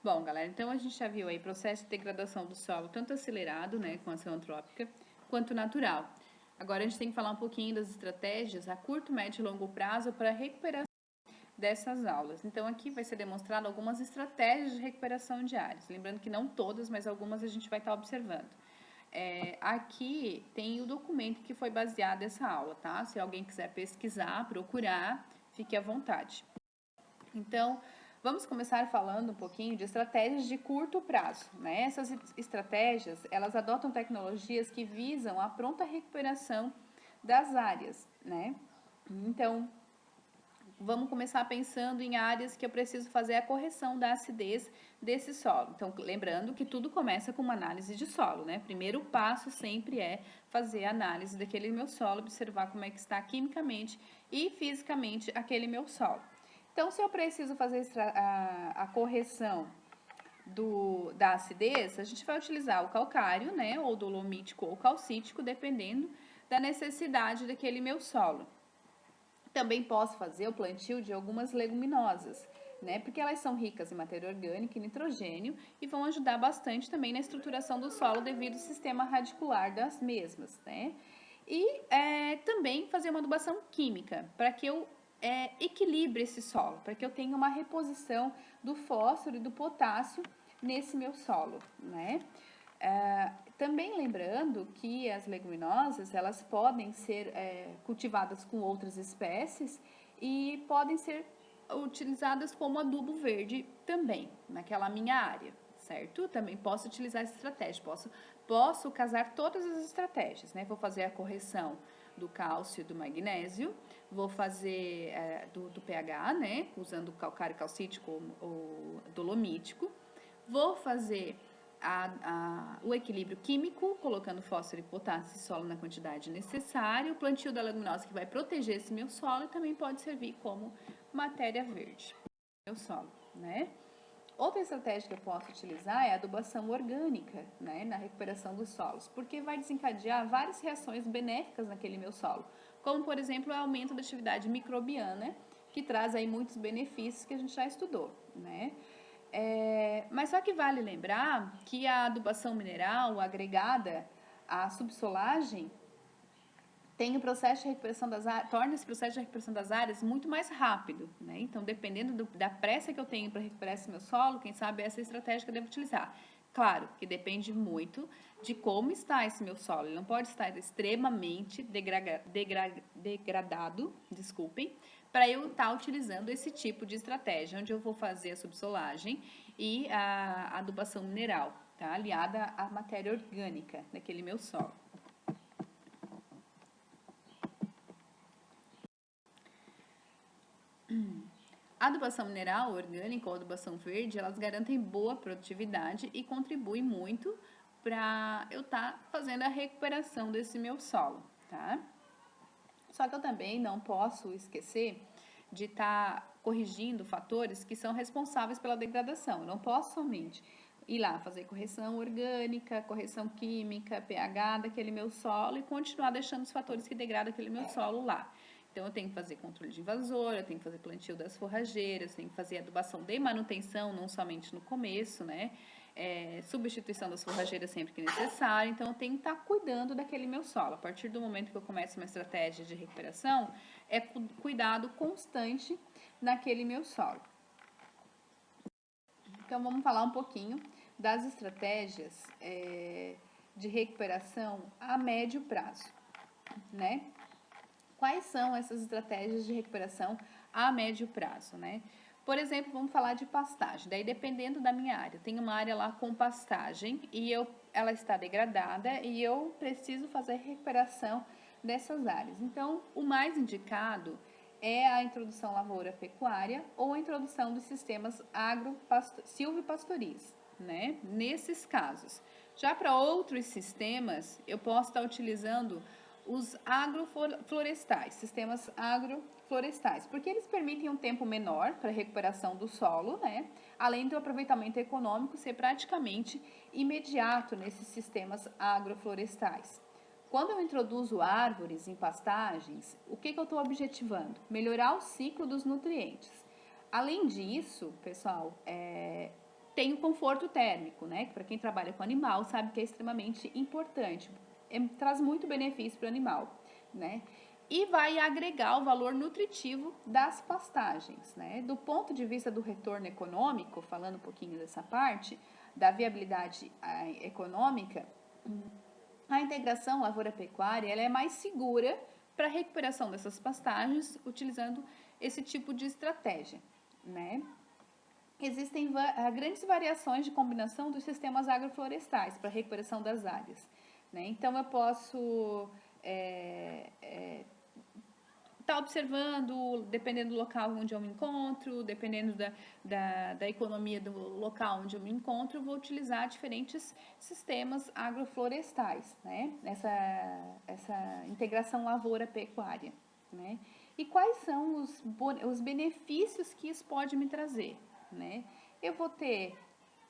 Bom, galera, então a gente já viu aí processo de degradação do solo, tanto acelerado, né, com ação antrópica, quanto natural. Agora a gente tem que falar um pouquinho das estratégias a curto, médio e longo prazo para recuperação dessas aulas. Então aqui vai ser demonstrado algumas estratégias de recuperação de áreas. Lembrando que não todas, mas algumas a gente vai estar observando. Aqui tem o documento que foi baseado nessa aula, tá? Se alguém quiser pesquisar, procurar, fique à vontade. Então, vamos começar falando um pouquinho de estratégias de curto prazo, né? Essas estratégias, elas adotam tecnologias que visam a pronta recuperação das áreas, né? Então, vamos começar pensando em áreas que eu preciso fazer a correção da acidez desse solo. Então, lembrando que tudo começa com uma análise de solo, né? Primeiro passo sempre é fazer a análise daquele meu solo, observar como é que está quimicamente e fisicamente aquele meu solo. Então, se eu preciso fazer a correção da acidez, a gente vai utilizar o calcário, né? Ou dolomítico ou calcítico, dependendo da necessidade daquele meu solo. Também posso fazer o plantio de algumas leguminosas, né? Porque elas são ricas em matéria orgânica e nitrogênio e vão ajudar bastante também na estruturação do solo devido ao sistema radicular das mesmas, né? E também fazer uma adubação química para que eu equilibre esse solo, para que eu tenha uma reposição do fósforo e do potássio nesse meu solo, né? Também lembrando que as leguminosas, elas podem ser cultivadas com outras espécies e podem ser utilizadas como adubo verde também, naquela minha área, certo? Também posso utilizar essa estratégia, posso casar todas as estratégias, né? Vou fazer a correção do cálcio e do magnésio, vou fazer do pH, né? Usando o calcário calcítico ou dolomítico, vou fazer o equilíbrio químico, colocando fósforo e potássio e solo na quantidade necessária, o plantio da leguminosa que vai proteger esse meu solo e também pode servir como matéria verde meu solo, né? Outra estratégia que eu posso utilizar é a adubação orgânica, né, na recuperação dos solos, porque vai desencadear várias reações benéficas naquele meu solo, como por exemplo o aumento da atividade microbiana, que traz aí muitos benefícios que a gente já estudou, né? Mas só que vale lembrar que a adubação mineral agregada à subsolagem tem o processo de recuperação das áreas, torna esse processo de recuperação das áreas muito mais rápido, né? Então, dependendo da pressa que eu tenho para recuperar esse meu solo, quem sabe essa é a estratégia que eu devo utilizar. Claro que depende muito de como está esse meu solo. Ele não pode estar extremamente degradado, desculpem, para eu estar utilizando esse tipo de estratégia, onde eu vou fazer a subsolagem e a adubação mineral, tá? Aliada à matéria orgânica daquele meu solo. A adubação mineral, orgânica ou adubação verde, elas garantem boa produtividade e contribuem muito para eu estar fazendo a recuperação desse meu solo, tá? Só que eu também não posso esquecer de estar corrigindo fatores que são responsáveis pela degradação. Eu não posso somente ir lá fazer correção orgânica, correção química, pH daquele meu solo e continuar deixando os fatores que degradam aquele meu solo lá. Então, eu tenho que fazer controle de invasor, eu tenho que fazer plantio das forrageiras, tenho que fazer adubação de manutenção, não somente no começo, né? Substituição das forrageiras sempre que necessário. Então, eu tenho que estar cuidando daquele meu solo. A partir do momento que eu começo uma estratégia de recuperação, é cuidado constante naquele meu solo. Então, vamos falar um pouquinho das estratégias de recuperação a médio prazo, né? Quais são essas estratégias de recuperação a médio prazo, né? Por exemplo, vamos falar de pastagem. Daí, dependendo da minha área, tem uma área lá com pastagem e ela está degradada e eu preciso fazer recuperação dessas áreas. Então, o mais indicado é a introdução lavoura-pecuária ou a introdução dos sistemas silvipastoris, né? Nesses casos. Já para outros sistemas, eu posso estar utilizando os agroflorestais, sistemas agroflorestais, porque eles permitem um tempo menor para a recuperação do solo, né? Além do aproveitamento econômico ser praticamente imediato nesses sistemas agroflorestais. Quando eu introduzo árvores em pastagens, o que eu estou objetivando? Melhorar o ciclo dos nutrientes. Além disso, pessoal, tem o conforto térmico, né? Que para quem trabalha com animal sabe que é extremamente importante. Traz muito benefício para o animal, né? E vai agregar o valor nutritivo das pastagens, né? Do ponto de vista do retorno econômico, falando um pouquinho dessa parte, da viabilidade econômica, a integração lavoura-pecuária ela é mais segura para a recuperação dessas pastagens, utilizando esse tipo de estratégia, né? Existem grandes variações de combinação dos sistemas agroflorestais para a recuperação das áreas, né? Então, eu posso tá observando, dependendo do local onde eu me encontro, dependendo da economia do local onde eu me encontro, eu vou utilizar diferentes sistemas agroflorestais, né? Essa integração lavoura-pecuária, né? E quais são os benefícios que isso pode me trazer, né? Eu vou ter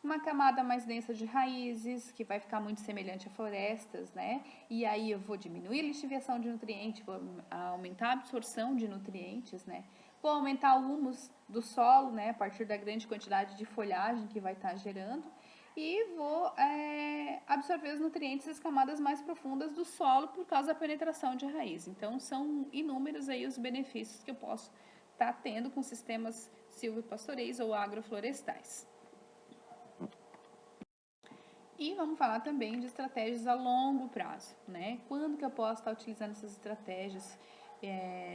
uma camada mais densa de raízes, que vai ficar muito semelhante a florestas, né? E aí eu vou diminuir a lixiviação de nutrientes, vou aumentar a absorção de nutrientes, né? Vou aumentar o humus do solo, né? A partir da grande quantidade de folhagem que vai estar gerando. E vou absorver os nutrientes das camadas mais profundas do solo por causa da penetração de raiz. Então, são inúmeros aí os benefícios que eu posso estar tendo com sistemas silvopastoreis ou agroflorestais. E vamos falar também de estratégias a longo prazo, né? Quando que eu posso estar utilizando essas estratégias?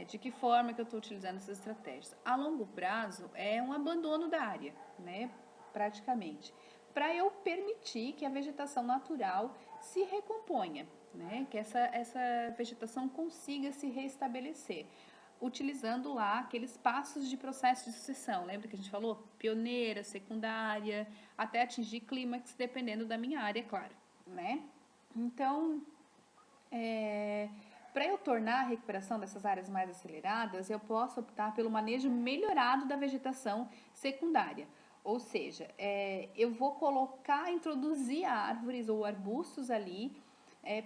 De que forma que eu estou utilizando essas estratégias? A longo prazo é um abandono da área, né? Praticamente. Para eu permitir que a vegetação natural se recomponha, né? Que essa vegetação consiga se restabelecer, utilizando lá aqueles passos de processo de sucessão. Lembra que a gente falou? Pioneira, secundária, até atingir clímax, dependendo da minha área, claro, né? Então, para eu tornar a recuperação dessas áreas mais aceleradas, eu posso optar pelo manejo melhorado da vegetação secundária. Ou seja, eu vou introduzir árvores ou arbustos ali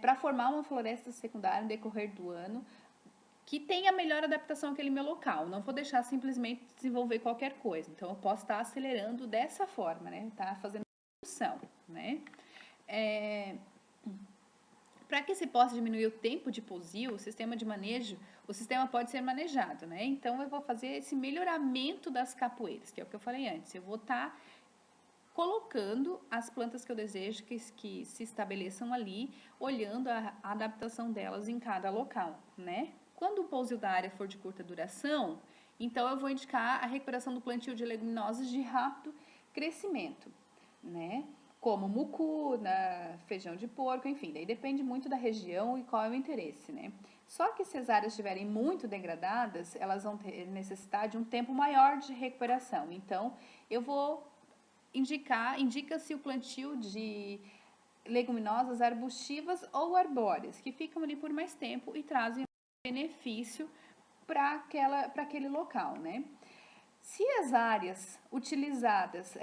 para formar uma floresta secundária no decorrer do ano, que tenha melhor adaptação àquele meu local. Não vou deixar simplesmente desenvolver qualquer coisa. Então, eu posso estar acelerando dessa forma, né? Tá fazendo evolução, né? Para que se possa diminuir o tempo de pousio, o sistema pode ser manejado, né? Então, eu vou fazer esse melhoramento das capoeiras, que é o que eu falei antes. Eu vou estar colocando as plantas que eu desejo que se estabeleçam ali, olhando a adaptação delas em cada local, né? Quando o pousio da área for de curta duração, então eu vou indicar a recuperação do plantio de leguminosas de rápido crescimento, né? Como mucuna, feijão de porco, enfim, daí depende muito da região e qual é o interesse, né? Só que se as áreas estiverem muito degradadas, elas vão ter necessidade de um tempo maior de recuperação. Então, eu vou indica-se o plantio de leguminosas arbustivas ou arbóreas, que ficam ali por mais tempo e trazem benefício para aquele local, né? Se as áreas utilizadas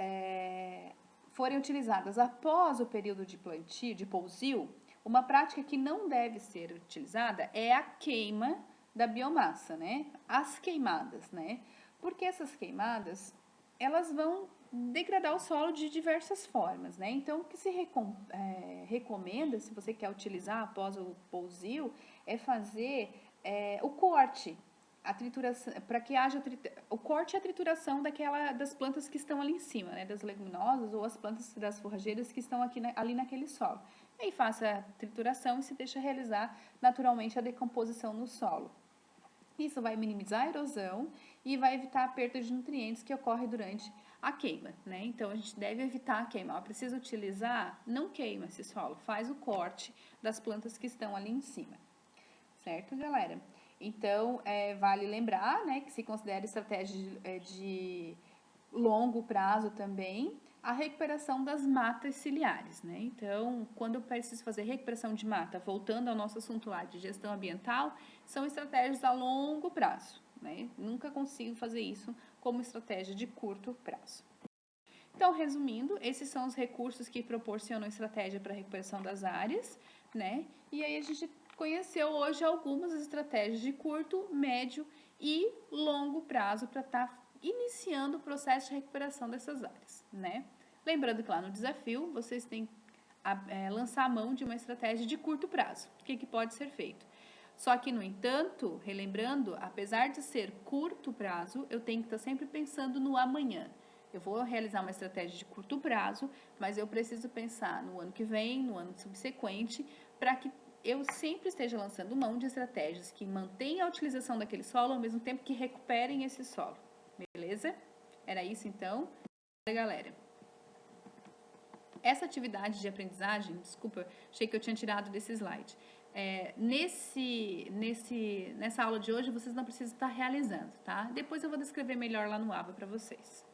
forem utilizadas após o período de plantio, de pousio, uma prática que não deve ser utilizada é a queima da biomassa, né? As queimadas, né? Porque essas queimadas, elas vão degradar o solo de diversas formas, né? Então, o que se recomenda, se você quer utilizar após o pousio, é fazer o corte, a trituração, para que haja o corte e a trituração das plantas que estão ali em cima, né? Das leguminosas ou as plantas das forrageiras que estão ali naquele solo. E aí faça a trituração e se deixa realizar naturalmente a decomposição no solo. Isso vai minimizar a erosão e vai evitar a perda de nutrientes que ocorre durante a queima, né? Então, a gente deve evitar a queima. Ela precisa utilizar, não queima esse solo, faz o corte das plantas que estão ali em cima. Certo, galera? Então, vale lembrar, né, que se considera estratégia de longo prazo também, a recuperação das matas ciliares, né? Então, quando eu preciso fazer recuperação de mata, voltando ao nosso assunto lá de gestão ambiental, são estratégias a longo prazo, né? Nunca consigo fazer isso como estratégia de curto prazo. Então, resumindo, esses são os recursos que proporcionam estratégia para a recuperação das áreas, né? E aí a gente conheceu hoje algumas estratégias de curto, médio e longo prazo para estar iniciando o processo de recuperação dessas áreas, né? Lembrando que lá no desafio, vocês têm que lançar a mão de uma estratégia de curto prazo. O que pode ser feito? Só que, no entanto, relembrando, apesar de ser curto prazo, eu tenho que estar sempre pensando no amanhã. Eu vou realizar uma estratégia de curto prazo, mas eu preciso pensar no ano que vem, no ano subsequente, para que eu sempre esteja lançando mão de estratégias que mantenham a utilização daquele solo ao mesmo tempo que recuperem esse solo. Beleza? Era isso então, galera. Essa atividade de aprendizagem, desculpa, achei que eu tinha tirado desse slide. Nessa aula de hoje, vocês não precisam estar realizando, tá? Depois eu vou descrever melhor lá no ABA para vocês.